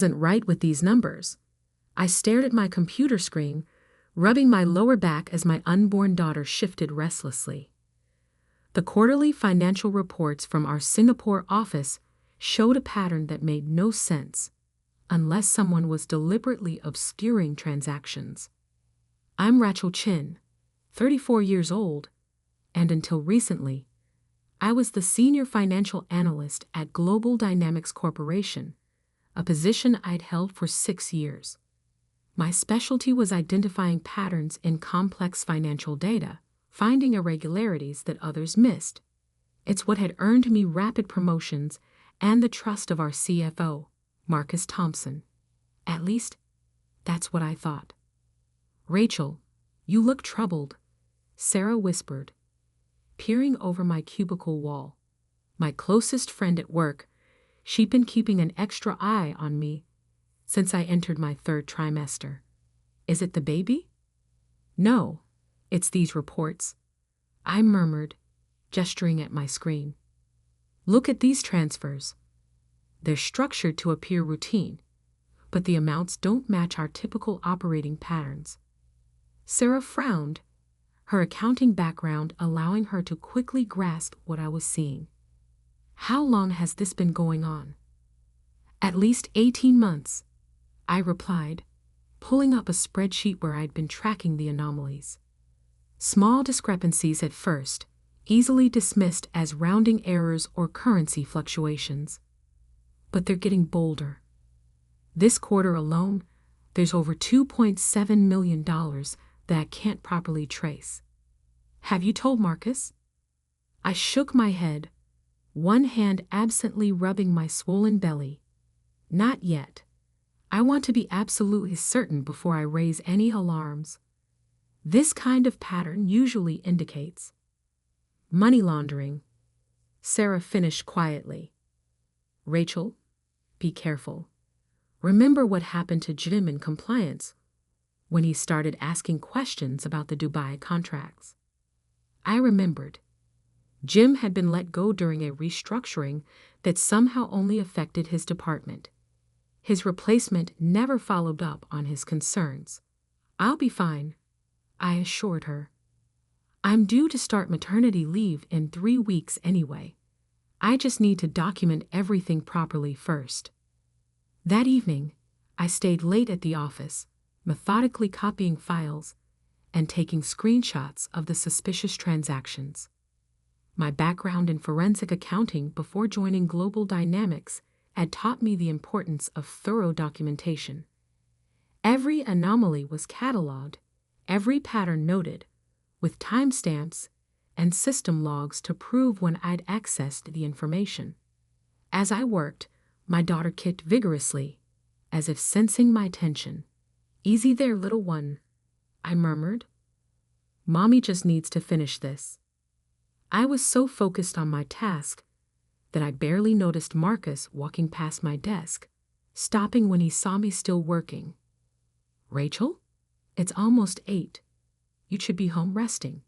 Isn't right with these numbers. I stared at my computer screen, rubbing my lower back as my unborn daughter shifted restlessly. The quarterly financial reports from our Singapore office showed a pattern that made no sense, unless someone was deliberately obscuring transactions. I'm Rachel Chin, 34 years old, and until recently, I was the senior financial analyst at Global Dynamics Corporation, a position I'd held for 6 years. My specialty was identifying patterns in complex financial data, finding irregularities that others missed. It's what had earned me rapid promotions and the trust of our CFO, Marcus Thompson. At least, that's what I thought. "Rachel, you look troubled," Sarah whispered, peering over my cubicle wall. My closest friend at work, she'd been keeping an extra eye on me since I entered my 3rd trimester. "Is it the baby?" "No, it's these reports," I murmured, gesturing at my screen. "Look at these transfers. They're structured to appear routine, but the amounts don't match our typical operating patterns." Sarah frowned, her accounting background allowing her to quickly grasp what I was seeing. "How long has this been going on?" "At least 18 months, I replied, pulling up a spreadsheet where I'd been tracking the anomalies. Small discrepancies at first, easily dismissed as rounding errors or currency fluctuations. But they're getting bolder. This quarter alone, there's over $2.7 million that I can't properly trace. "Have you told Marcus?" I shook my head, one hand absently rubbing my swollen belly. "Not yet. I want to be absolutely certain before I raise any alarms. This kind of pattern usually indicates money laundering," Sarah finished quietly. "Rachel, be careful. Remember what happened to Jim in compliance when he started asking questions about the Dubai contracts." I remembered. Jim had been let go during a restructuring that somehow only affected his department. His replacement never followed up on his concerns. "I'll be fine," I assured her. "I'm due to start maternity leave in 3 weeks anyway. I just need to document everything properly first." That evening, I stayed late at the office, methodically copying files and taking screenshots of the suspicious transactions. My background in forensic accounting before joining Global Dynamics had taught me the importance of thorough documentation. Every anomaly was cataloged, every pattern noted, with timestamps and system logs to prove when I'd accessed the information. As I worked, my daughter kicked vigorously, as if sensing my tension. "Easy there, little one," I murmured. "Mommy just needs to finish this." I was so focused on my task that I barely noticed Marcus walking past my desk, stopping when he saw me still working. "Rachel, it's almost 8. You should be home resting."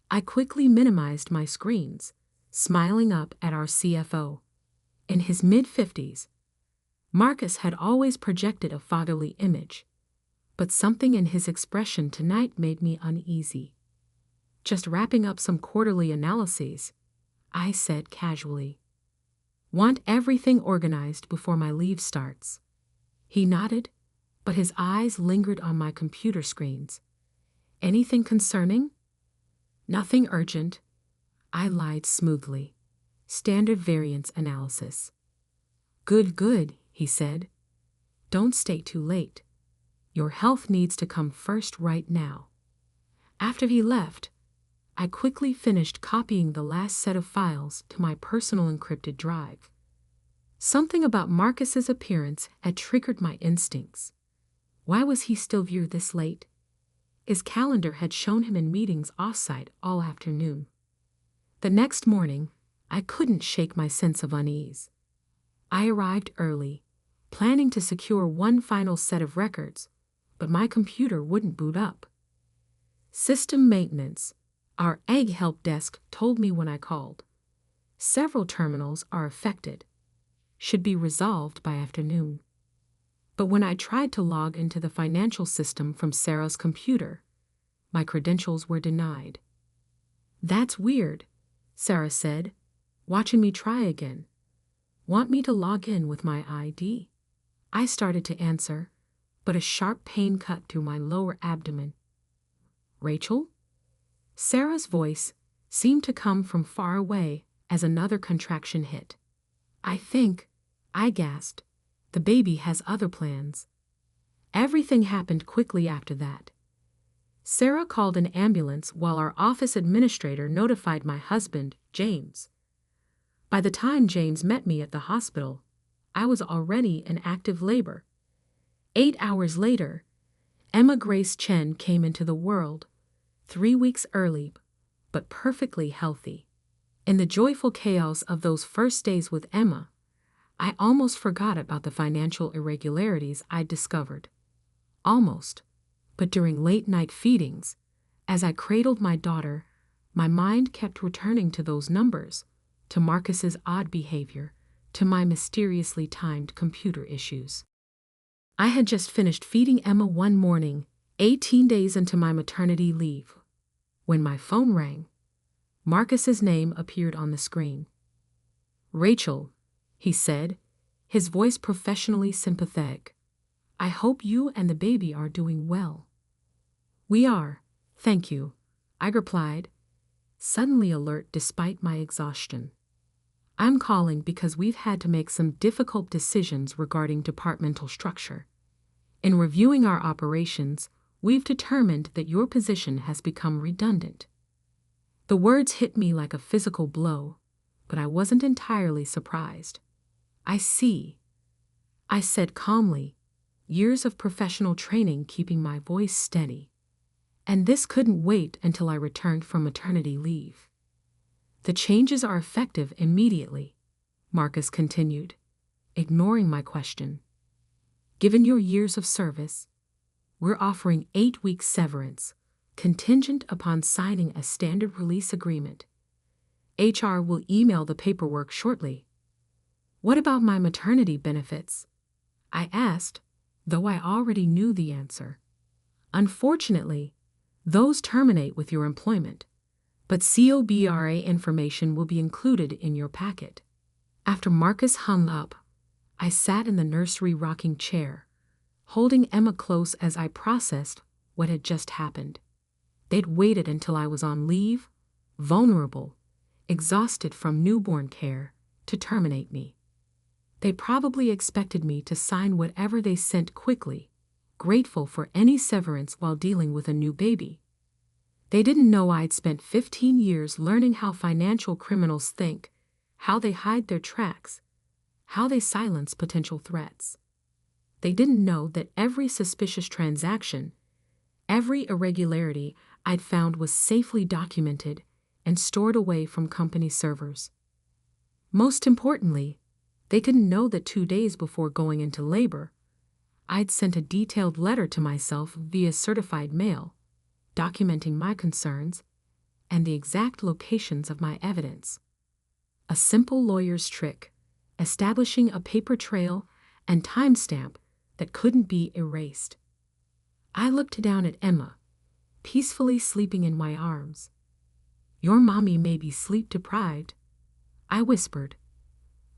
I quickly minimized my screens, smiling up at our CFO. In his mid-50s, Marcus had always projected a fatherly image, but something in his expression tonight made me uneasy. "Just wrapping up some quarterly analyses," I said casually. "Want everything organized before my leave starts." He nodded, but his eyes lingered on my computer screens. "Anything concerning?" "Nothing urgent," I lied smoothly. "Standard variance analysis." Good, he said. "Don't stay too late. Your health needs to come first right now." After he left, I quickly finished copying the last set of files to my personal encrypted drive. Something about Marcus's appearance had triggered my instincts. Why was he still here this late? His calendar had shown him in meetings off-site all afternoon. The next morning, I couldn't shake my sense of unease. I arrived early, planning to secure one final set of records, but my computer wouldn't boot up. System maintenance, our egg help desk, told me when I called. Several terminals are affected. Should be resolved by afternoon. But when I tried to log into the financial system from Sarah's computer, my credentials were denied. "That's weird," Sarah said, watching me try again. "Want me to log in with my ID?" I started to answer, but a sharp pain cut through my lower abdomen. "Rachel?" Sarah's voice seemed to come from far away as another contraction hit. I gasped, "the baby has other plans." Everything happened quickly after that. Sarah called an ambulance while our office administrator notified my husband, James. By the time James met me at the hospital, I was already in active labor. 8 hours later, Emma Grace Chen came into the world, 3 weeks early, but perfectly healthy. In the joyful chaos of those first days with Emma, I almost forgot about the financial irregularities I'd discovered. Almost. But during late-night feedings, as I cradled my daughter, my mind kept returning to those numbers, to Marcus's odd behavior, to my mysteriously timed computer issues. I had just finished feeding Emma one morning, 18 days into my maternity leave, when my phone rang. Marcus's name appeared on the screen. "Rachel," he said, his voice professionally sympathetic. "I hope you and the baby are doing well." "We are, thank you," I replied, suddenly alert despite my exhaustion. "I'm calling because we've had to make some difficult decisions regarding departmental structure. In reviewing our operations, we've determined that your position has become redundant." The words hit me like a physical blow, but I wasn't entirely surprised. "I see," I said calmly, years of professional training keeping my voice steady. "And this couldn't wait until I returned from maternity leave." "The changes are effective immediately," Marcus continued, ignoring my question. "Given your years of service, we're offering 8 weeks severance, contingent upon signing a standard release agreement. HR will email the paperwork shortly." "What about my maternity benefits?" I asked, though I already knew the answer. "Unfortunately, those terminate with your employment, but COBRA information will be included in your packet." After Marcus hung up, I sat in the nursery rocking chair, holding Emma close as I processed what had just happened. They'd waited until I was on leave, vulnerable, exhausted from newborn care, to terminate me. They probably expected me to sign whatever they sent quickly, grateful for any severance while dealing with a new baby. They didn't know I'd spent 15 years learning how financial criminals think, how they hide their tracks, how they silence potential threats. They didn't know that every suspicious transaction, every irregularity I'd found was safely documented and stored away from company servers. Most importantly, they didn't know that 2 days before going into labor, I'd sent a detailed letter to myself via certified mail, documenting my concerns and the exact locations of my evidence. A simple lawyer's trick, establishing a paper trail and timestamp that couldn't be erased. I looked down at Emma, peacefully sleeping in my arms. "Your mommy may be sleep-deprived," I whispered,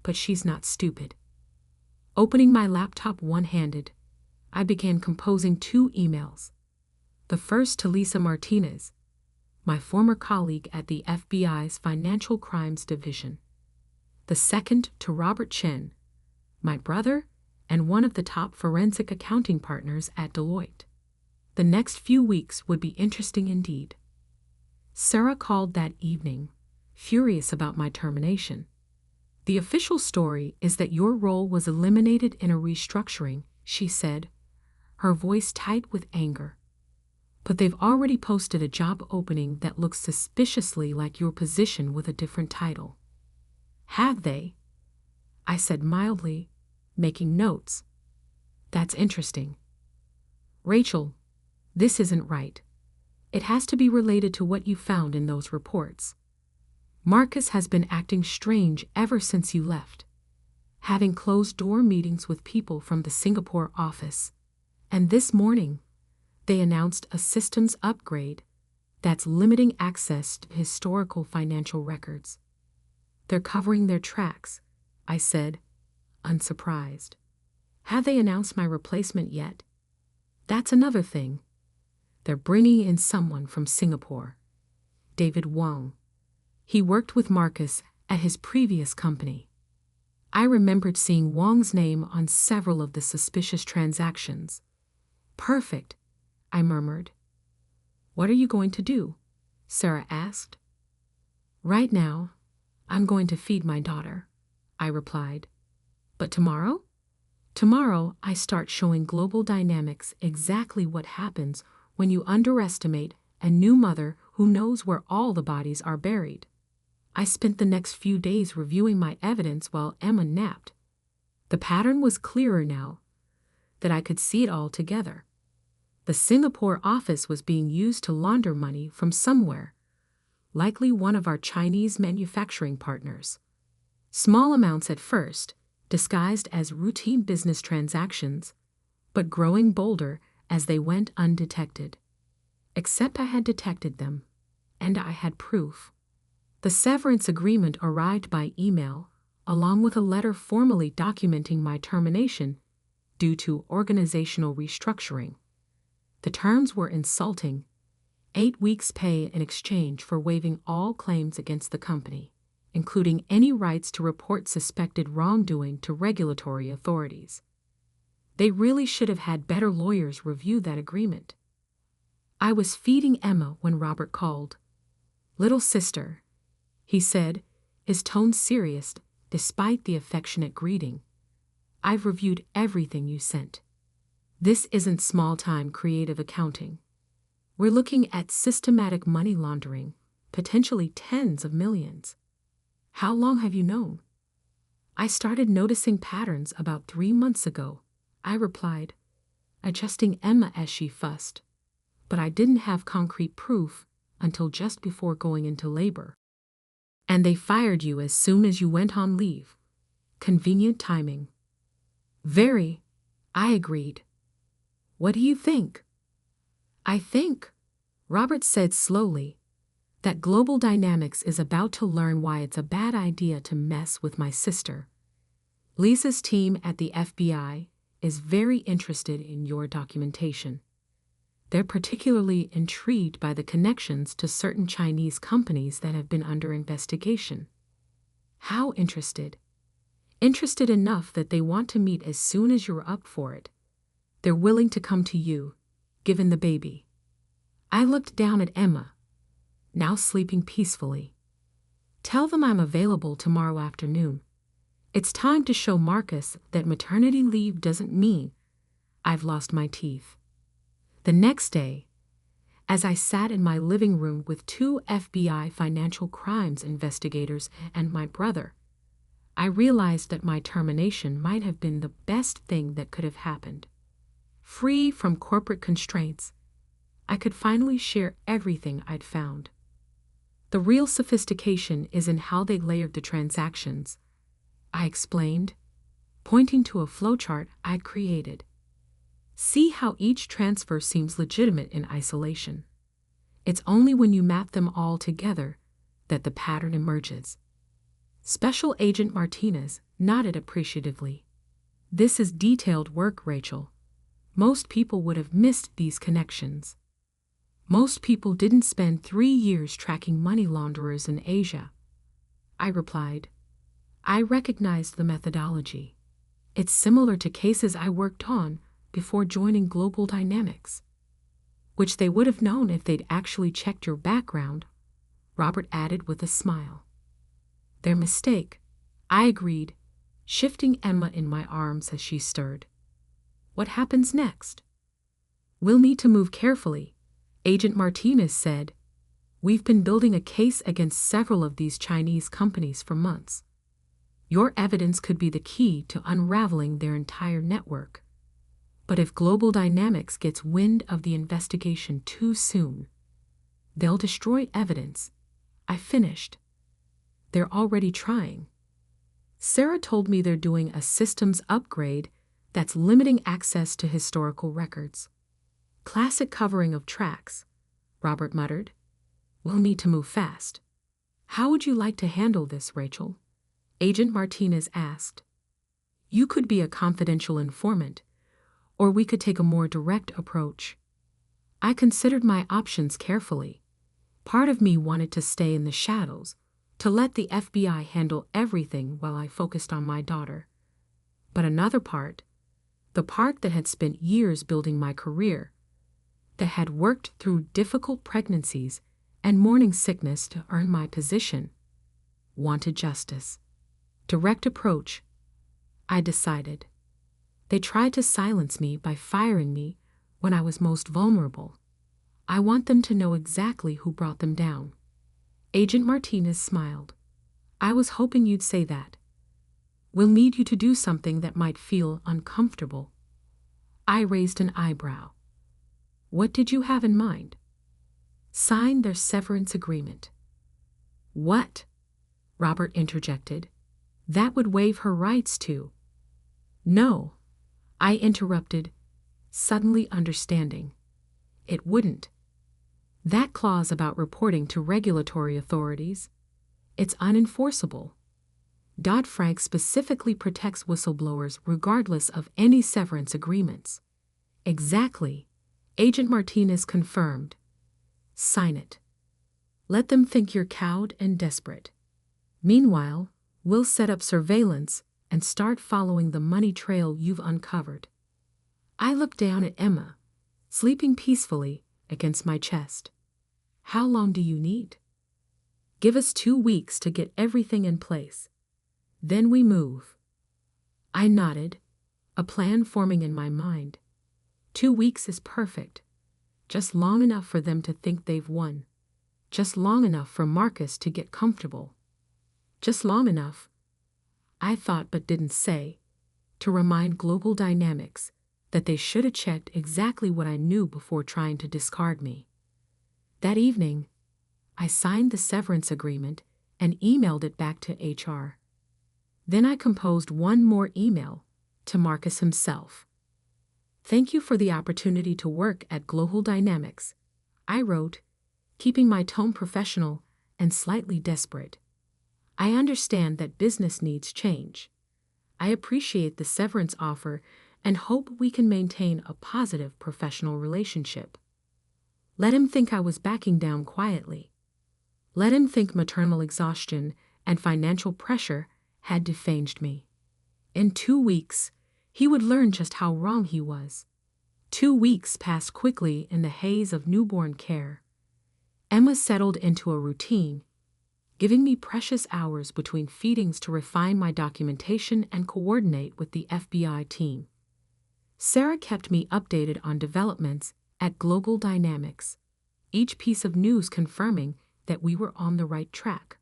"but she's not stupid." Opening my laptop one-handed, I began composing 2 emails. The first to Lisa Martinez, my former colleague at the FBI's Financial Crimes Division. The second to Robert Chen, my brother and one of the top forensic accounting partners at Deloitte. The next few weeks would be interesting indeed. Sarah called that evening, furious about my termination. "The official story is that your role was eliminated in a restructuring," she said, her voice tight with anger. "But they've already posted a job opening that looks suspiciously like your position with a different title." "Have they?" I said mildly, making notes. "That's interesting." "Rachel, this isn't right. It has to be related to what you found in those reports. Marcus has been acting strange ever since you left. having closed-door meetings with people from the Singapore office. And this morning, they announced a systems upgrade that's limiting access to historical financial records. They're covering their tracks, I said, unsurprised. Have they announced my replacement yet? That's another thing. They're bringing in someone from Singapore, David Wong. He worked with Marcus at his previous company. I remembered seeing Wong's name on several of the suspicious transactions. Perfect, I murmured. What are you going to do? Sarah asked. Right now, I'm going to feed my daughter, I replied. But tomorrow? Tomorrow, I start showing Global Dynamics exactly what happens when you underestimate a new mother who knows where all the bodies are buried. I spent the next few days reviewing my evidence while Emma napped. The pattern was clearer now that I could see it all together. The Singapore office was being used to launder money from somewhere, likely one of our Chinese manufacturing partners. Small amounts at first, disguised as routine business transactions, but growing bolder as they went undetected. Except I had detected them, and I had proof. The severance agreement arrived by email, along with a letter formally documenting my termination due to organizational restructuring. The terms were insulting: 8 weeks' pay in exchange for waiving all claims against the company, including any rights to report suspected wrongdoing to regulatory authorities. They really should have had better lawyers review that agreement. I was feeding Emma when Robert called. "Little sister," he said, his tone serious despite the affectionate greeting. "I've reviewed everything you sent. This isn't small-time creative accounting. We're looking at systematic money laundering, potentially tens of millions. How long have you known?" "I started noticing patterns about 3 months ago," I replied, adjusting Emma as she fussed. "But I didn't have concrete proof until just before going into labor." "And they fired you as soon as you went on leave. Convenient timing." "Very," I agreed. "What do you think?" "I think," Robert said slowly, "that Global Dynamics is about to learn why it's a bad idea to mess with my sister. Lisa's team at the FBI is very interested in your documentation. They're particularly intrigued by the connections to certain Chinese companies that have been under investigation." "How interested?" "Interested enough that they want to meet as soon as you're up for it. They're willing to come to you, given the baby." I looked down at Emma, now sleeping peacefully. "Tell them I'm available tomorrow afternoon. It's time to show Marcus that maternity leave doesn't mean I've lost my teeth." The next day, as I sat in my living room with 2 FBI financial crimes investigators and my brother, I realized that my termination might have been the best thing that could have happened. Free from corporate constraints, I could finally share everything I'd found. "The real sophistication is in how they layered the transactions," I explained, pointing to a flowchart I'd created. "See how each transfer seems legitimate in isolation. It's only when you map them all together that the pattern emerges." Special Agent Martinez nodded appreciatively. "This is detailed work, Rachel. Most people would have missed these connections. Most people didn't spend 3 years tracking money launderers in Asia," I replied. I recognized the methodology. It's similar to cases I worked on before joining Global Dynamics, which they would have known if they'd actually checked your background, Robert added with a smile. "Their mistake," I agreed, shifting Emma in my arms as she stirred. "What happens next?" "We'll need to move carefully," Agent Martinez said. "We've been building a case against several of these Chinese companies for months. Your evidence could be the key to unraveling their entire network. But if Global Dynamics gets wind of the investigation too soon, they'll destroy evidence," I finished. "They're already trying." Sarah told me they're doing a systems upgrade that's limiting access to historical records. Classic covering of tracks, Robert muttered. We'll need to move fast. How would you like to handle this, Rachel? Agent Martinez asked. You could be a confidential informant, or we could take a more direct approach. I considered my options carefully. Part of me wanted to stay in the shadows, to let the FBI handle everything while I focused on my daughter. But another part, the part that had spent years building my career, that had worked through difficult pregnancies and morning sickness to earn my position, wanted justice. Direct approach, I decided. They tried to silence me by firing me when I was most vulnerable. I want them to know exactly who brought them down. Agent Martinez smiled. I was hoping you'd say that. We'll need you to do something that might feel uncomfortable. I raised an eyebrow. What did you have in mind? Sign their severance agreement. What? Robert interjected. That would waive her rights to. No, I interrupted, suddenly understanding. It wouldn't. That clause about reporting to regulatory authorities, it's unenforceable. Dodd-Frank specifically protects whistleblowers regardless of any severance agreements. Exactly, Agent Martinez confirmed. Sign it. Let them think you're cowed and desperate. Meanwhile, we'll set up surveillance and start following the money trail you've uncovered. I looked down at Emma, sleeping peacefully against my chest. How long do you need? Give us 2 weeks to get everything in place. Then we move. I nodded, a plan forming in my mind. 2 weeks is perfect. Just long enough for them to think they've won. Just long enough for Marcus to get comfortable. Just long enough, I thought but didn't say, to remind Global Dynamics that they should have checked exactly what I knew before trying to discard me. That evening, I signed the severance agreement and emailed it back to HR. Then I composed one more email to Marcus himself. Thank you for the opportunity to work at Global Dynamics, I wrote, keeping my tone professional and slightly desperate. I understand that business needs change. I appreciate the severance offer and hope we can maintain a positive professional relationship. Let him think I was backing down quietly. Let him think maternal exhaustion and financial pressure had defanged me. In 2 weeks, he would learn just how wrong he was. 2 weeks passed quickly in the haze of newborn care. Emma settled into a routine, giving me precious hours between feedings to refine my documentation and coordinate with the FBI team. Sarah kept me updated on developments at Global Dynamics, each piece of news confirming that we were on the right track.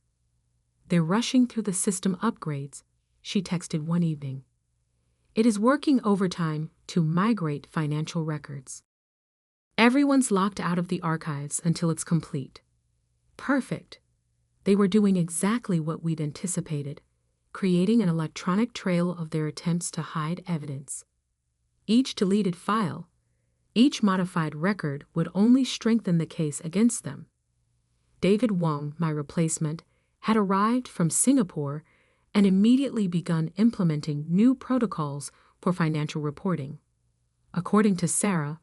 They're rushing through the system upgrades, she texted one evening. It is working overtime to migrate financial records. Everyone's locked out of the archives until it's complete. Perfect. They were doing exactly what we'd anticipated, creating an electronic trail of their attempts to hide evidence. Each deleted file, each modified record would only strengthen the case against them. David Wong, my replacement, had arrived from Singapore and immediately begun implementing new protocols for financial reporting. According to Sarah,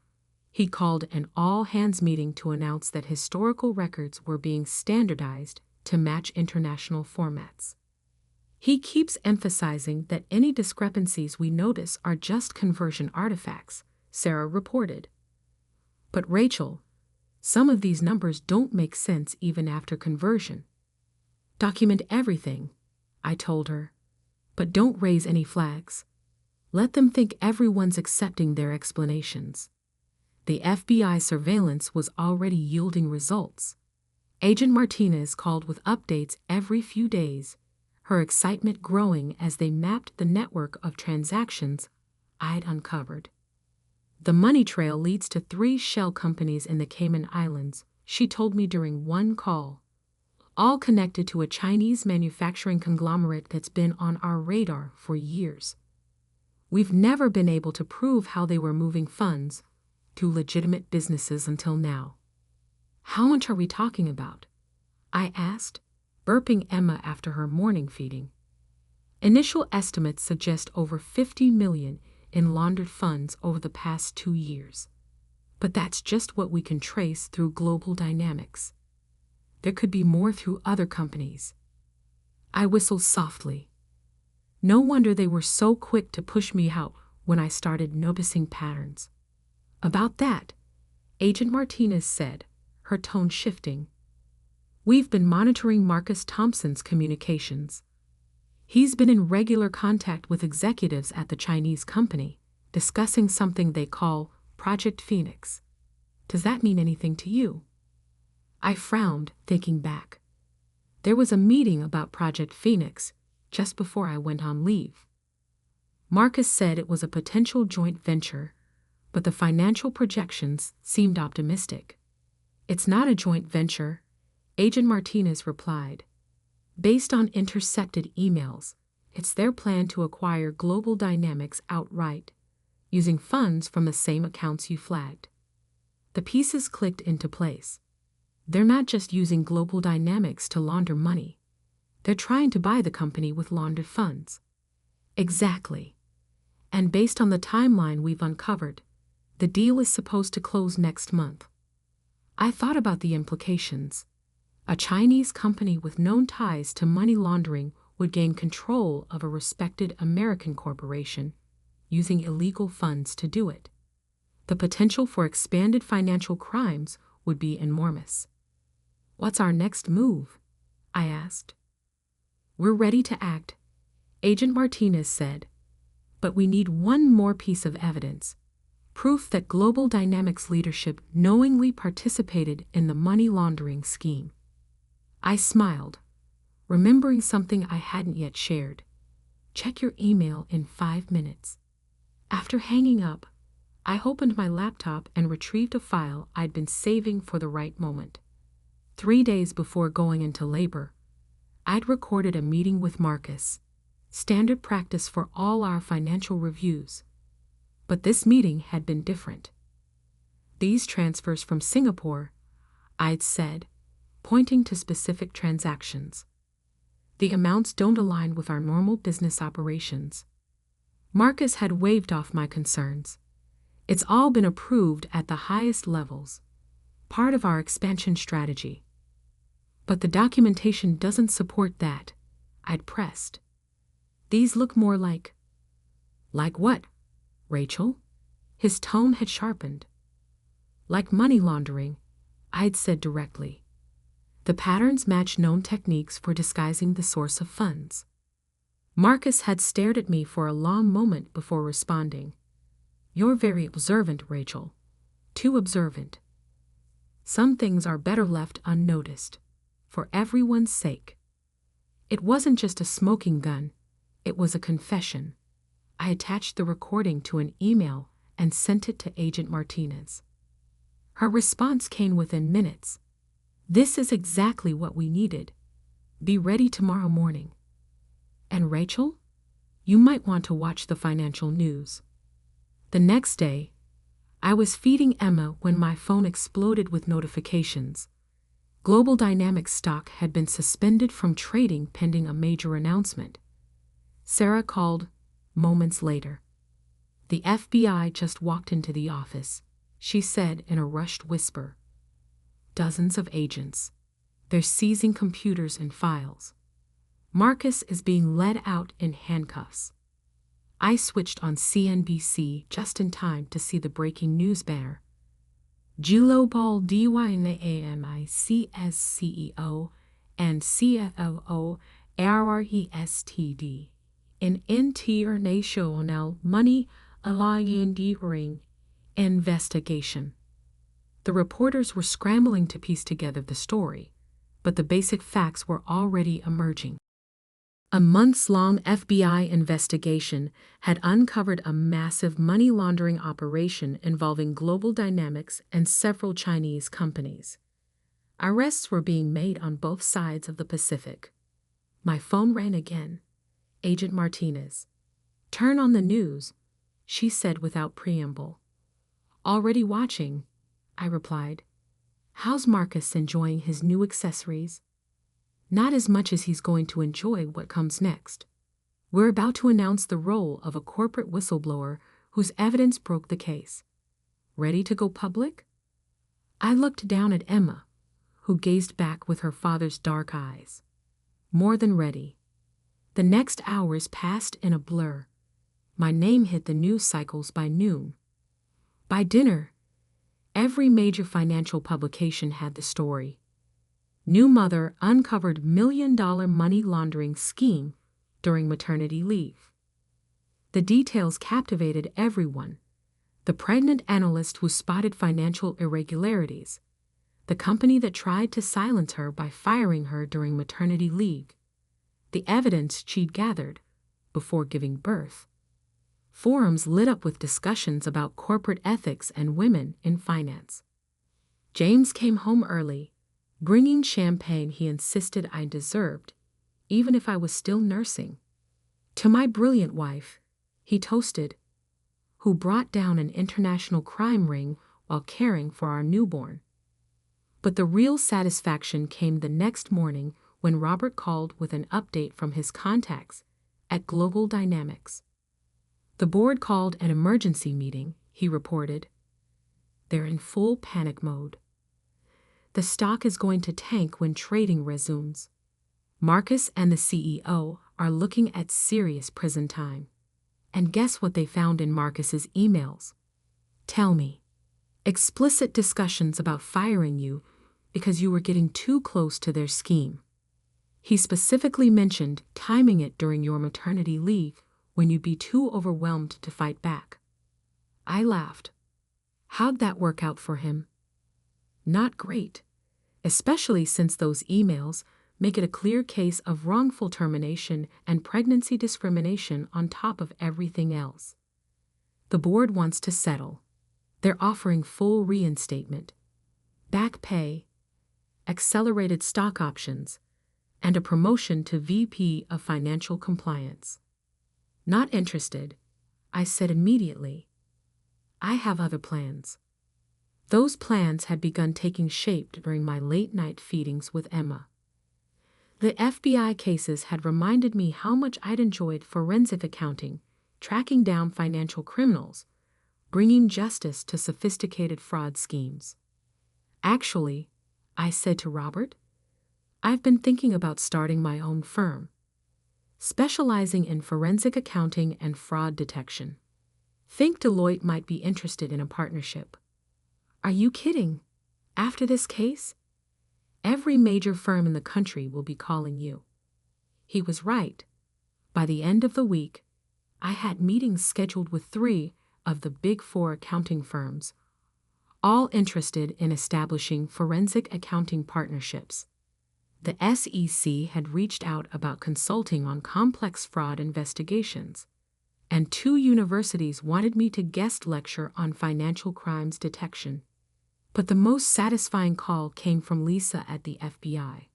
he called an all-hands meeting to announce that historical records were being standardized to match international formats. He keeps emphasizing that any discrepancies we notice are just conversion artifacts, Sarah reported. But Rachel, some of these numbers don't make sense even after conversion. Document everything, I told her, but don't raise any flags. Let them think everyone's accepting their explanations. The FBI surveillance was already yielding results. Agent Martinez called with updates every few days, her excitement growing as they mapped the network of transactions I'd uncovered. The money trail leads to 3 shell companies in the Cayman Islands, she told me during one call, all connected to a Chinese manufacturing conglomerate that's been on our radar for years. We've never been able to prove how they were moving funds to legitimate businesses until now. How much are we talking about? I asked, burping Emma after her morning feeding. Initial estimates suggest over 50 million in laundered funds over the past 2 years. But that's just what we can trace through global dynamics. There could be more through other companies. I whistled softly. No wonder they were so quick to push me out when I started noticing patterns. About that, Agent Martinez said, her tone shifting. We've been monitoring Marcus Thompson's communications. He's been in regular contact with executives at the Chinese company, discussing something they call Project Phoenix. Does that mean anything to you? I frowned, thinking back. There was a meeting about Project Phoenix just before I went on leave. Marcus said it was a potential joint venture, but the financial projections seemed optimistic. It's not a joint venture, Agent Martinez replied. Based on intercepted emails, it's their plan to acquire Global Dynamics outright, using funds from the same accounts you flagged. The pieces clicked into place. They're not just using Global Dynamics to launder money. They're trying to buy the company with laundered funds. Exactly. And based on the timeline we've uncovered, the deal is supposed to close next month. I thought about the implications. A Chinese company with known ties to money laundering would gain control of a respected American corporation, using illegal funds to do it. The potential for expanded financial crimes would be enormous. What's our next move? I asked. We're ready to act, Agent Martinez said, but we need one more piece of evidence. Proof that Global Dynamics leadership knowingly participated in the money laundering scheme. I smiled, remembering something I hadn't yet shared. Check your email in 5 minutes. After hanging up, I opened my laptop and retrieved a file I'd been saving for the right moment. 3 days before going into labor, I'd recorded a meeting with Marcus, standard practice for all our financial reviews. But this meeting had been different. These transfers from Singapore, I'd said, pointing to specific transactions. The amounts don't align with our normal business operations. Marcus had waved off my concerns. It's all been approved at the highest levels, part of our expansion strategy. But the documentation doesn't support that, I'd pressed. These look more like... Like what, Rachel? His tone had sharpened. Like money laundering, I'd said directly. The patterns match known techniques for disguising the source of funds. Marcus had stared at me for a long moment before responding. You're very observant, Rachel. Too observant. Some things are better left unnoticed, for everyone's sake. It wasn't just a smoking gun, it was a confession. I attached the recording to an email and sent it to Agent Martinez. Her response came within minutes. This is exactly what we needed. Be ready tomorrow morning. And Rachel, you might want to watch the financial news. The next day, I was feeding Emma when my phone exploded with notifications. Global Dynamics stock had been suspended from trading pending a major announcement. Sarah called moments later. The FBI just walked into the office, she said in a rushed whisper. Dozens of agents. They're seizing computers and files. Marcus is being led out in handcuffs. I switched on CNBC just in time to see the breaking news banner. Global Dynamics CEO and CFO RRESTD in international money laundering investigation. The reporters were scrambling to piece together the story, but the basic facts were already emerging. A months-long FBI investigation had uncovered a massive money laundering operation involving Global Dynamics and several Chinese companies. Arrests were being made on both sides of the Pacific. My phone rang again. Agent Martinez. Turn on the news, she said without preamble. Already watching, I replied. How's Marcus enjoying his new accessories? Not as much as he's going to enjoy what comes next. We're about to announce the role of a corporate whistleblower whose evidence broke the case. Ready to go public? I looked down at Emma, who gazed back with her father's dark eyes. More than ready. The next hours passed in a blur. My name hit the news cycles by noon. By dinner, every major financial publication had the story. New mother uncovered $1 million money laundering scheme during maternity leave. The details captivated everyone. The pregnant analyst who spotted financial irregularities, the company that tried to silence her by firing her during maternity leave, the evidence she'd gathered before giving birth. Forums lit up with discussions about corporate ethics and women in finance. James came home early, bringing champagne he insisted I deserved, even if I was still nursing. To my brilliant wife, he toasted, who brought down an international crime ring while caring for our newborn. But the real satisfaction came the next morning when Robert called with an update from his contacts at Global Dynamics. The board called an emergency meeting, he reported. They're in full panic mode. The stock is going to tank when trading resumes. Marcus and the CEO are looking at serious prison time. And guess what they found in Marcus's emails? Tell me. Explicit discussions about firing you because you were getting too close to their scheme. He specifically mentioned timing it during your maternity leave when you'd be too overwhelmed to fight back. I laughed. How'd that work out for him? Not great, especially since those emails make it a clear case of wrongful termination and pregnancy discrimination on top of everything else. The board wants to settle. They're offering full reinstatement, back pay, accelerated stock options, and a promotion to VP of Financial Compliance. Not interested, I said immediately. I have other plans. Those plans had begun taking shape during my late-night feedings with Emma. The FBI cases had reminded me how much I'd enjoyed forensic accounting, tracking down financial criminals, bringing justice to sophisticated fraud schemes. Actually, I said to Robert, I've been thinking about starting my own firm, specializing in forensic accounting and fraud detection. Think Deloitte might be interested in a partnership. Are you kidding? After this case? Every major firm in the country will be calling you. He was right. By the end of the week, I had meetings scheduled with 3 of the Big 4 accounting firms, all interested in establishing forensic accounting partnerships. The SEC had reached out about consulting on complex fraud investigations, and 2 universities wanted me to guest lecture on financial crimes detection. But the most satisfying call came from Lisa at the FBI.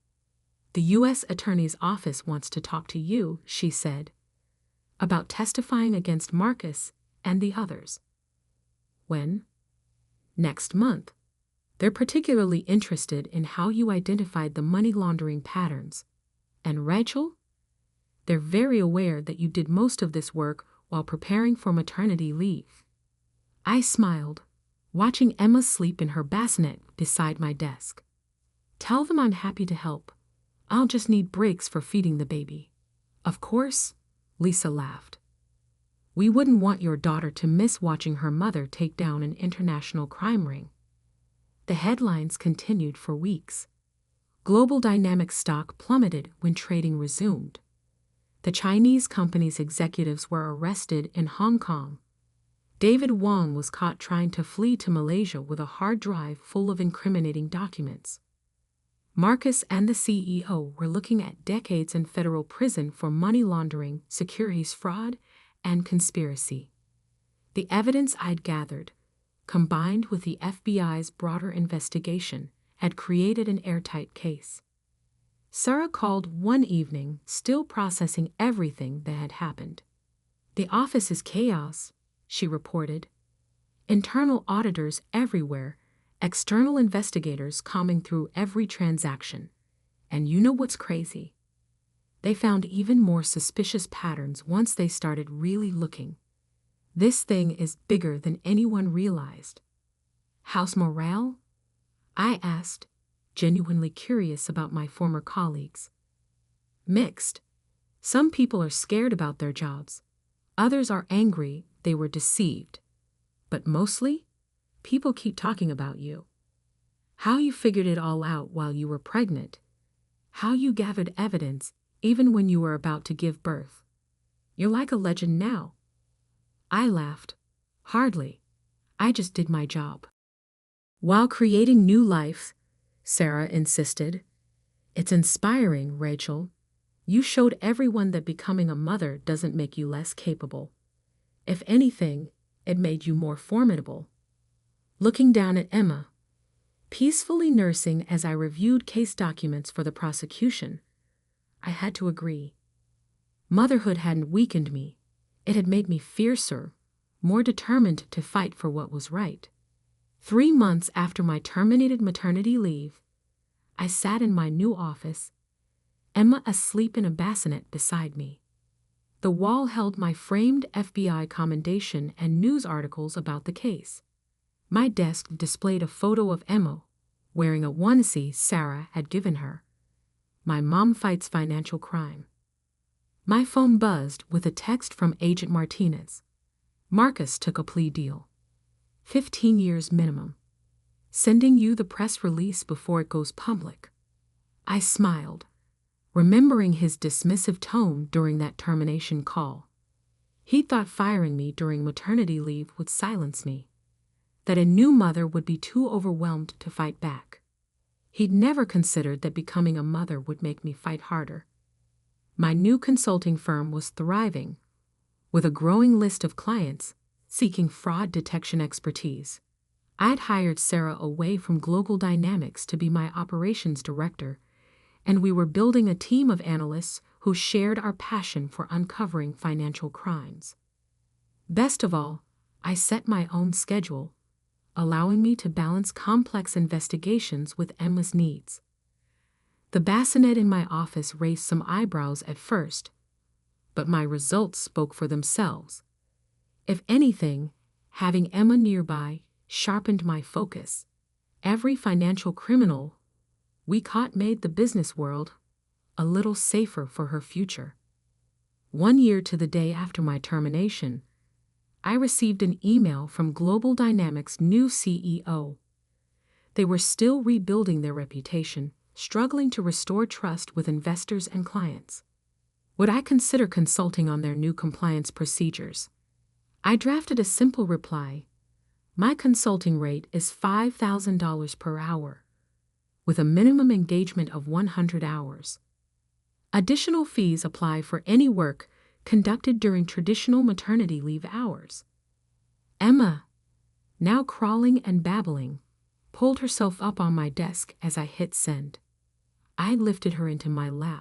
The U.S. Attorney's Office wants to talk to you, she said, about testifying against Marcus and the others. When? Next month. They're particularly interested in how you identified the money laundering patterns. And Rachel? They're very aware that you did most of this work while preparing for maternity leave. I smiled, watching Emma sleep in her bassinet beside my desk. Tell them I'm happy to help. I'll just need breaks for feeding the baby. Of course, Lisa laughed. We wouldn't want your daughter to miss watching her mother take down an international crime ring. The headlines continued for weeks. Global Dynamics stock plummeted when trading resumed. The Chinese company's executives were arrested in Hong Kong. David Wong was caught trying to flee to Malaysia with a hard drive full of incriminating documents. Marcus and the CEO were looking at decades in federal prison for money laundering, securities fraud, and conspiracy. The evidence I'd gathered, combined with the FBI's broader investigation had created an airtight case. Sarah called one evening, still processing everything that had happened. "The office is chaos," she reported. "Internal auditors everywhere, external investigators combing through every transaction. And you know what's crazy? They found even more suspicious patterns once they started really looking. This thing is bigger than anyone realized." "How's morale?" I asked, genuinely curious about my former colleagues. "Mixed. Some people are scared about their jobs. Others are angry they were deceived. But mostly, people keep talking about you. How you figured it all out while you were pregnant. How you gathered evidence even when you were about to give birth. You're like a legend now." I laughed. "Hardly. I just did my job." "While creating new life," Sarah insisted. "It's inspiring, Rachel. You showed everyone that becoming a mother doesn't make you less capable. If anything, it made you more formidable." Looking down at Emma, peacefully nursing as I reviewed case documents for the prosecution, I had to agree. Motherhood hadn't weakened me. It had made me fiercer, more determined to fight for what was right. 3 months after my terminated maternity leave, I sat in my new office, Emma asleep in a bassinet beside me. The wall held my framed FBI commendation and news articles about the case. My desk displayed a photo of Emma, wearing a onesie Sarah had given her. My mom fights financial crime. My phone buzzed with a text from Agent Martinez. "Marcus took a plea deal. 15 years minimum. Sending you the press release before it goes public." I smiled, remembering his dismissive tone during that termination call. He thought firing me during maternity leave would silence me, that a new mother would be too overwhelmed to fight back. He'd never considered that becoming a mother would make me fight harder. My new consulting firm was thriving, with a growing list of clients seeking fraud detection expertise. I'd hired Sarah away from Global Dynamics to be my operations director, and we were building a team of analysts who shared our passion for uncovering financial crimes. Best of all, I set my own schedule, allowing me to balance complex investigations with Emma's needs. The bassinet in my office raised some eyebrows at first, but my results spoke for themselves. If anything, having Emma nearby sharpened my focus. Every financial criminal we caught made the business world a little safer for her future. 1 year to the day after my termination, I received an email from Global Dynamics' new CEO. They were still rebuilding their reputation, struggling to restore trust with investors and clients. Would I consider consulting on their new compliance procedures? I drafted a simple reply. My consulting rate is $5,000 per hour, with a minimum engagement of 100 hours. Additional fees apply for any work conducted during traditional maternity leave hours. Emma, now crawling and babbling, pulled herself up on my desk as I hit send. I lifted her into my lap.